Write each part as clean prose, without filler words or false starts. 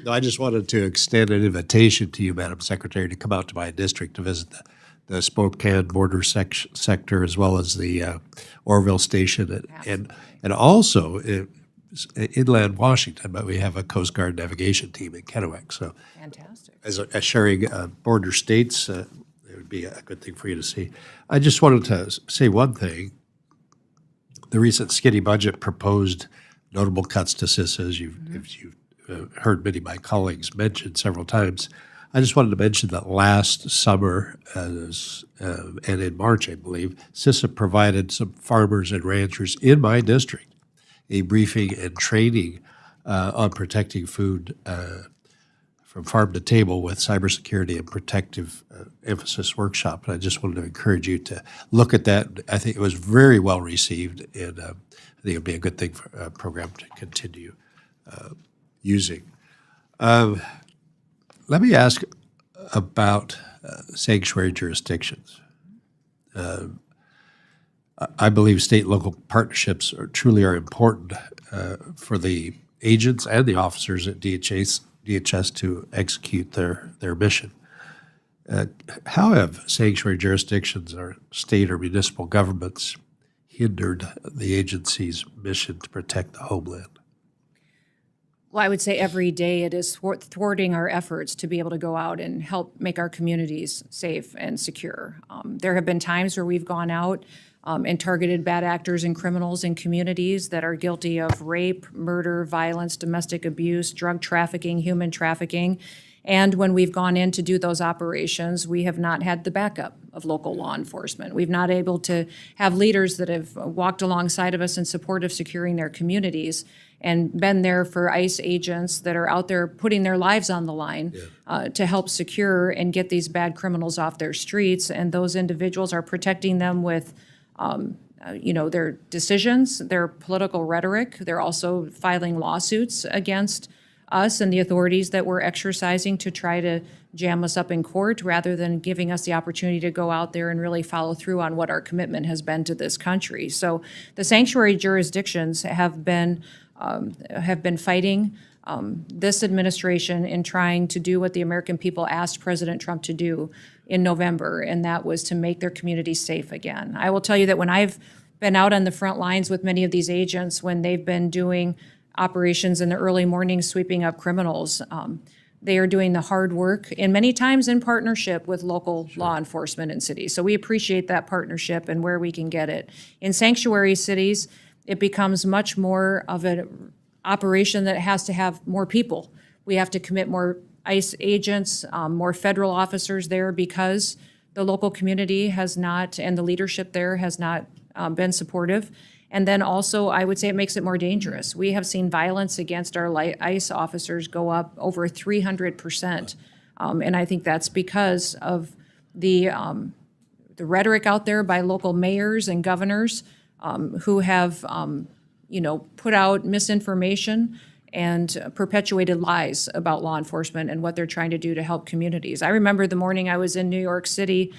No, I just wanted to extend an invitation to you, Madam Secretary, to come out to my district to visit the Spokane border sector as well as the Orville station and also inland Washington. But we have a Coast Guard navigation team in Kennewick. So Fantastic. as sharing border states, it would be a good thing for you to see. I just wanted to say one thing. The recent skinny budget proposed notable cuts to CISA, as you've heard many of my colleagues mention several times. I just wanted to mention that last summer and in March, I believe, CISA provided some farmers and ranchers in my district a briefing and training on protecting food from farm to table with cybersecurity and protective emphasis workshop. And I just wanted to encourage you to look at that. I think it was very well received, and I think it would be a good thing for a program to continue using. Let me ask about sanctuary jurisdictions. I believe state and local partnerships truly are important for the agents and the officers at DHS to execute their mission. How have sanctuary jurisdictions or state or municipal governments hindered the agency's mission to protect the homeland? Well, I would say every day it is thwarting our efforts to be able to go out and help make our communities safe and secure. There have been times where we've gone out and targeted bad actors and criminals in communities that are guilty of rape, murder, violence, domestic abuse, drug trafficking, human trafficking. And when we've gone in to do those operations, we have not had the backup of local law enforcement. We've not able to have leaders that have walked alongside of us in support of securing their communities and been there for ICE agents that are out there putting their lives on the line to help secure and get these bad criminals off their streets. And those individuals are protecting them with their decisions, their political rhetoric. They're also filing lawsuits against us and the authorities that we're exercising to try to jam us up in court rather than giving us the opportunity to go out there and really follow through on what our commitment has been to this country. So the sanctuary jurisdictions have been fighting this administration in trying to do what the American people asked President Trump to do in November, and that was to make their communities safe again. I will tell you that when I've been out on the front lines with many of these agents, when they've been doing operations in the early morning sweeping up criminals, they are doing the hard work, and many times in partnership with local law enforcement in cities. So we appreciate that partnership and where we can get it. In sanctuary cities, it becomes much more of an operation that has to have more people. We have to commit more ICE agents, more federal officers there because the local community has not, and the leadership there has not been supportive. And then also, I would say it makes it more dangerous. We have seen violence against our ICE officers go up over 300%. And I think that's because of the rhetoric out there by local mayors and governors who have, put out misinformation and perpetuated lies about law enforcement and what they're trying to do to help communities. I remember the morning I was in New York City,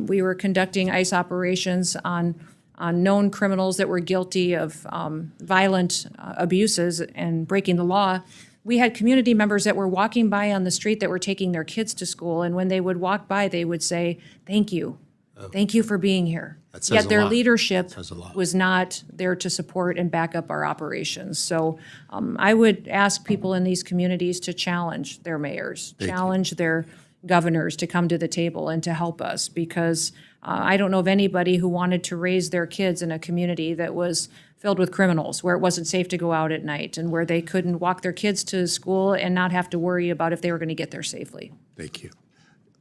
we were conducting ICE operations on known criminals that were guilty of violent abuses and breaking the law. We had community members that were walking by on the street that were taking their kids to school, and when they would walk by, they would say, "Thank you. Thank you for being here." Yet their leadership was not there to support and back up our operations. So I would ask people in these communities to challenge their mayors, challenge their governors to come to the table and to help us, because I don't know of anybody who wanted to raise their kids in a community that was filled with criminals, where it wasn't safe to go out at night and where they couldn't walk their kids to school and not have to worry about if they were going to get there safely. Thank you.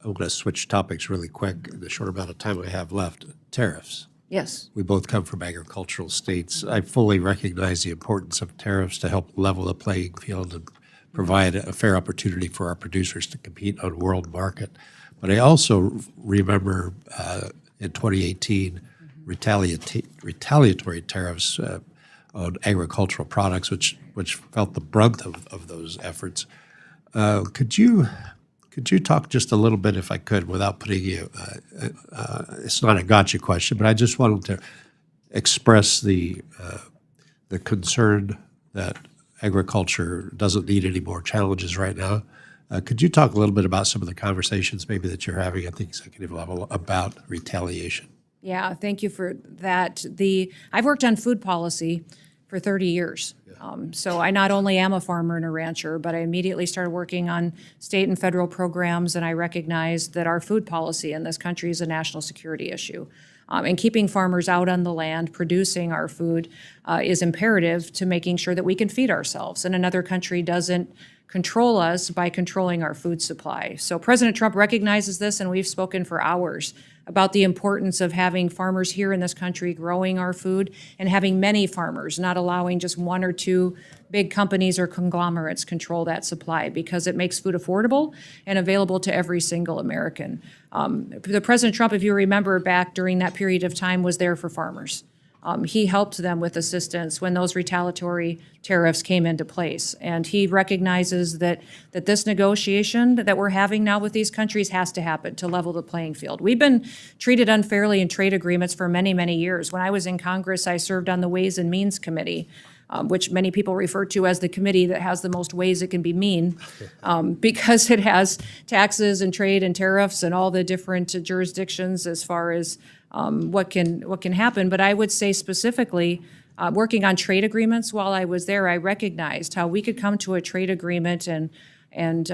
I'm going to switch topics really quick in the short amount of time we have left. Tariffs. Yes. We both come from agricultural states. I fully recognize the importance of tariffs to help level the playing field and provide a fair opportunity for our producers to compete on world market. But I also remember in 2018 retaliatory tariffs on agricultural products, which felt the brunt of those efforts. Could you talk just a little bit, if I could, without putting you, it's not a gotcha question, but I just wanted to express the concern that agriculture doesn't need any more challenges right now. Could you talk a little bit about some of the conversations maybe that you're having at the executive level about retaliation? Yeah, thank you for that. I've worked on food policy for 30 years. So I not only am a farmer and a rancher, but I immediately started working on state and federal programs, and I recognized that our food policy in this country is a national security issue. And keeping farmers out on the land, producing our food, is imperative to making sure that we can feed ourselves, and another country doesn't control us by controlling our food supply. So President Trump recognizes this, and we've spoken for hours about the importance of having farmers here in this country growing our food and having many farmers, not allowing just one or two big companies or conglomerates control that supply, because it makes food affordable and available to every single American. The President Trump, if you remember back during that period of time, was there for farmers. He helped them with assistance when those retaliatory tariffs came into place. And he recognizes that this negotiation that we're having now with these countries has to happen to level the playing field. We've been treated unfairly in trade agreements for many, many years. When I was in Congress, I served on the Ways and Means Committee, which many people refer to as the committee that has the most ways it can be mean, because it has taxes and trade and tariffs and all the different jurisdictions as far as what can happen. But I would say specifically, working on trade agreements while I was there, I recognized how we could come to a trade agreement and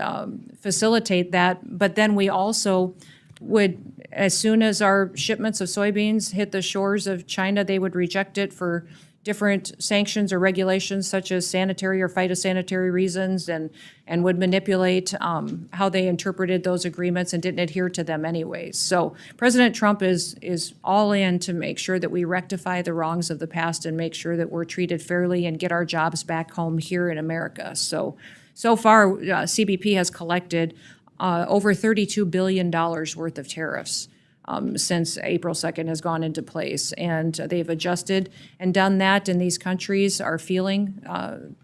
facilitate that. But then we also would, as soon as our shipments of soybeans hit the shores of China, they would reject it for different sanctions or regulations such as sanitary or phytosanitary reasons, and would manipulate how they interpreted those agreements and didn't adhere to them anyways. So President Trump is all in to make sure that we rectify the wrongs of the past and make sure that we're treated fairly and get our jobs back home here in America. So far, CBP has collected over $32 billion worth of tariffs since April 2nd has gone into place. And they've adjusted and done that, and these countries are feeling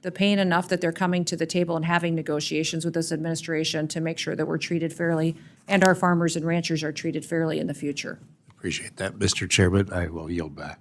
the pain enough that they're coming to the table and having negotiations with this administration to make sure that we're treated fairly and our farmers and ranchers are treated fairly in the future. Appreciate that, Mr. Chairman. I will yield back.